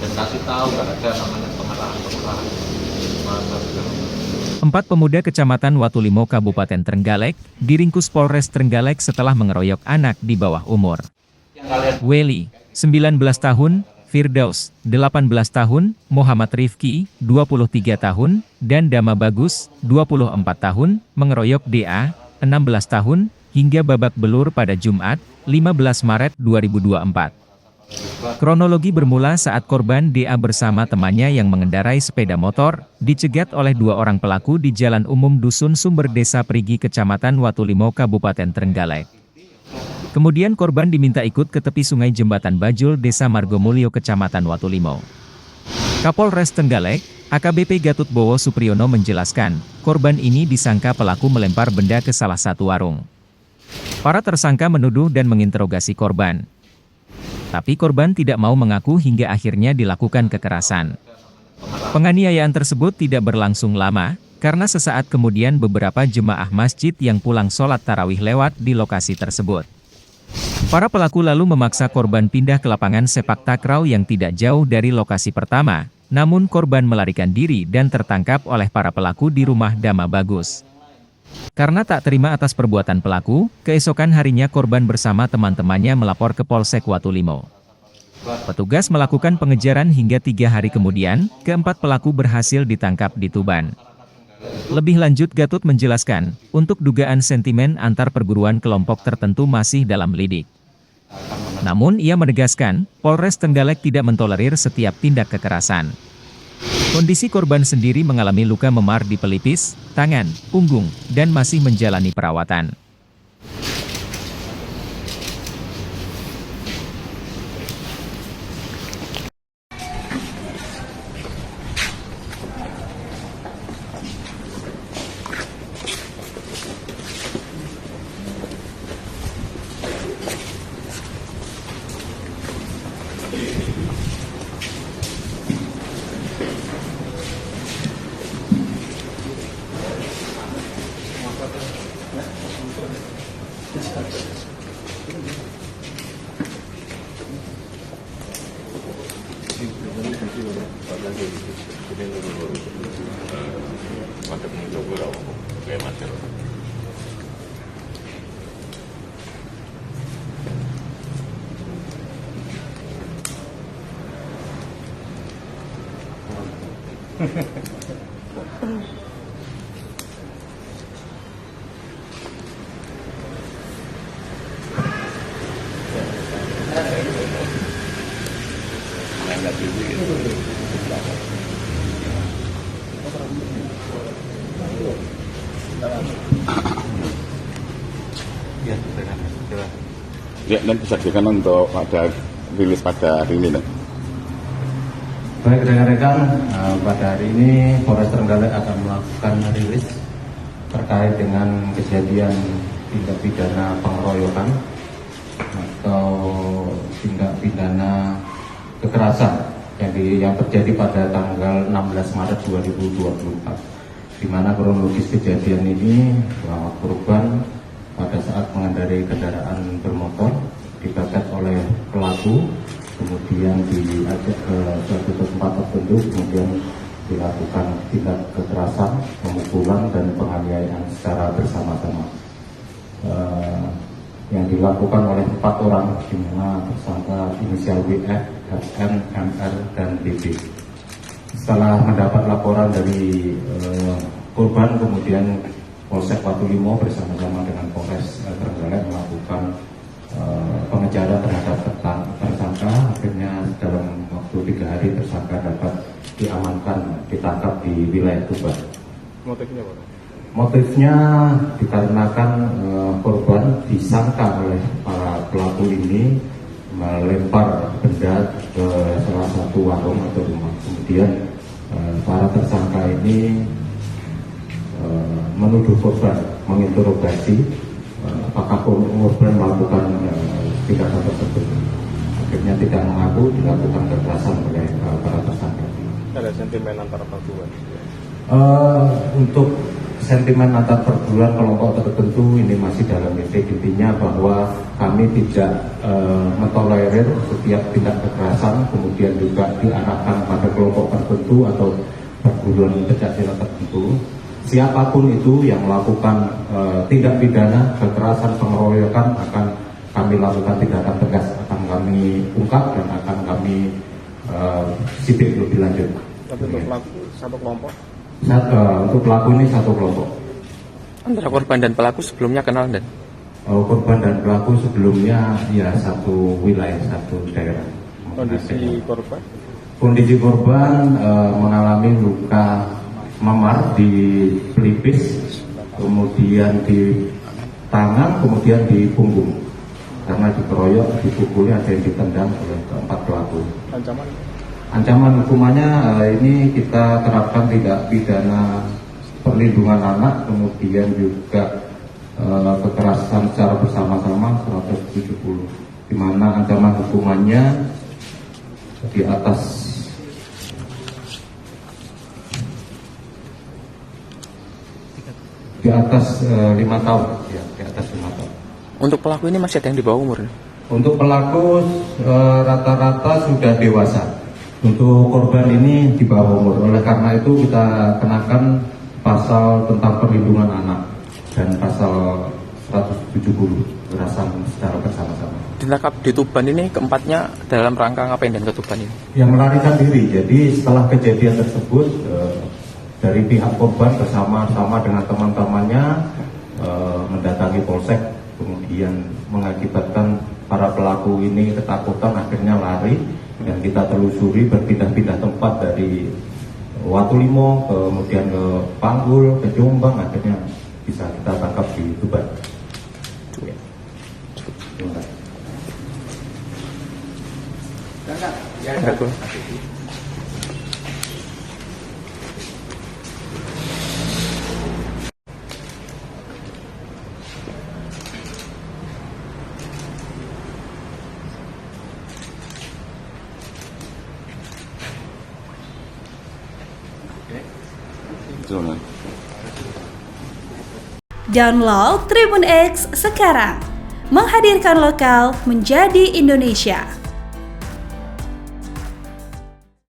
dan kasih tahu nggak ada namanya pengerahan. Empat pemuda Kecamatan Watulimo Kabupaten Trenggalek diringkus Polres Trenggalek setelah mengeroyok anak di bawah umur. Weli, 19 tahun, Firdaus, 18 tahun, Muhammad Rifki, 23 tahun, dan Dama Bagus, 24 tahun, mengeroyok DA, 16 tahun, hingga babak belur pada Jumat, 15 Maret 2024. Kronologi bermula saat korban DA bersama temannya yang mengendarai sepeda motor, dicegat oleh dua orang pelaku di Jalan Umum Dusun Sumber Desa Perigi Kecamatan Watulimo Kabupaten Trenggalek. Kemudian korban diminta ikut ke tepi sungai Jembatan Bajul Desa Margomulyo Kecamatan Watulimo. Kapolres Trenggalek, AKBP Gatut Bowo Supriyono menjelaskan, korban ini disangka pelaku melempar benda ke salah satu warung. Para tersangka menuduh dan menginterogasi korban. Tapi korban tidak mau mengaku hingga akhirnya dilakukan kekerasan. Penganiayaan tersebut tidak berlangsung lama, karena sesaat kemudian beberapa jemaah masjid yang pulang sholat tarawih lewat di lokasi tersebut. Para pelaku lalu memaksa korban pindah ke lapangan sepak takraw yang tidak jauh dari lokasi pertama, namun korban melarikan diri dan tertangkap oleh para pelaku di rumah Dama Bagus. Karena tak terima atas perbuatan pelaku, keesokan harinya korban bersama teman-temannya melapor ke Polsek Watulimo. Petugas melakukan pengejaran hingga 3 hari kemudian, keempat pelaku berhasil ditangkap di Tuban. Lebih lanjut Gatut menjelaskan, untuk dugaan sentimen antar perguruan kelompok tertentu masih dalam lidik. Namun ia menegaskan, Polres Trenggalek tidak mentolerir setiap tindak kekerasan. Kondisi korban sendiri mengalami luka memar di pelipis, tangan, punggung, dan masih menjalani perawatan. Ya, dan disaksikan untuk pada rilis pada hari ini. Baik rekan-rekan, pada hari ini Polres Trenggalek akan melakukan rilis terkait dengan kejadian tindak pidana pengeroyokan atau tindak pidana kekerasan yang terjadi pada tanggal 16 Maret 2024, di mana kronologis kejadian ini bahwa korban pada saat mengendarai kendaraan bermotor dibagat oleh pelaku, kemudian diajak ke suatu tempat tertentu, kemudian dilakukan tindak kekerasan, pemukulan dan penganiayaan secara bersama-sama yang dilakukan oleh 4 orang, di mana tersangka inisial WF, FN, MR, dan BB. Setelah mendapat laporan dari korban, kemudian Polsek Watulimo bersama-sama dengan Polres Trenggalek melakukan pengejaran terhadap tersangka. Akhirnya dalam waktu 3 hari tersangka dapat diamankan, ditangkap di wilayah Tuban. Motifnya apa? Motifnya dikarenakan korban disangka oleh para pelaku ini melempar benda ke salah satu warung atau rumah. Kemudian para tersangka ini menuduh korban, menginterogasi apakah korban melakukan tindakan tersebut. Akhirnya tidak mengaku, dilakukan kekerasan oleh para tersangka. Ada sentimen antara pelaku. Untuk sentimen antar perguruan kelompok tertentu ini masih dalam titik. Intinya bahwa kami tidak mentolerir setiap tindak kekerasan, kemudian juga diarahkan pada kelompok tertentu atau perguruan pencaksilat tertentu. Siapapun itu yang melakukan tindak pidana kekerasan pengeroyokan akan kami lakukan tindakan tegas, akan kami ungkap dan akan kami sidik lebih lanjut. Tapi untuk pelaku satu kelompok? Untuk pelaku ini satu kelompok. Antara korban dan pelaku sebelumnya kenal dan? Korban dan pelaku sebelumnya ya satu wilayah, satu daerah. Kondisi korban? Kondisi korban mengalami luka memar di pelipis, kemudian di tangan, kemudian di punggung. Karena dikeroyok, dipukuli, ada yang ditendang oleh keempat pelaku. Ancaman hukumannya ini kita terapkan tidak pidana perlindungan anak, kemudian juga kekerasan secara bersama-sama 170, di mana ancaman hukumannya di atas 5 tahun, ya, di atas 5 tahun. Untuk pelaku ini masih ada yang di bawah umur? Untuk pelaku rata-rata sudah dewasa. Untuk korban ini di bawah umur. Oleh karena itu kita kenakan pasal tentang perlindungan anak dan pasal 170 kekerasan secara bersama-sama. Ditangkap di Tuban ini keempatnya dalam rangka ngapain dan ke Tuban ini? Yang melarikan diri. Jadi setelah kejadian tersebut dari pihak korban bersama-sama dengan teman-temannya mendatangi polsek, kemudian mengakibatkan para pelaku ini ketakutan, akhirnya lari dan kita telusuri berpindah-pindah tempat dari Watulimo, kemudian ke Panggul, ke Jombang, akhirnya bisa kita tangkap di Tuban. Download Tribun X sekarang, menghadirkan lokal menjadi Indonesia.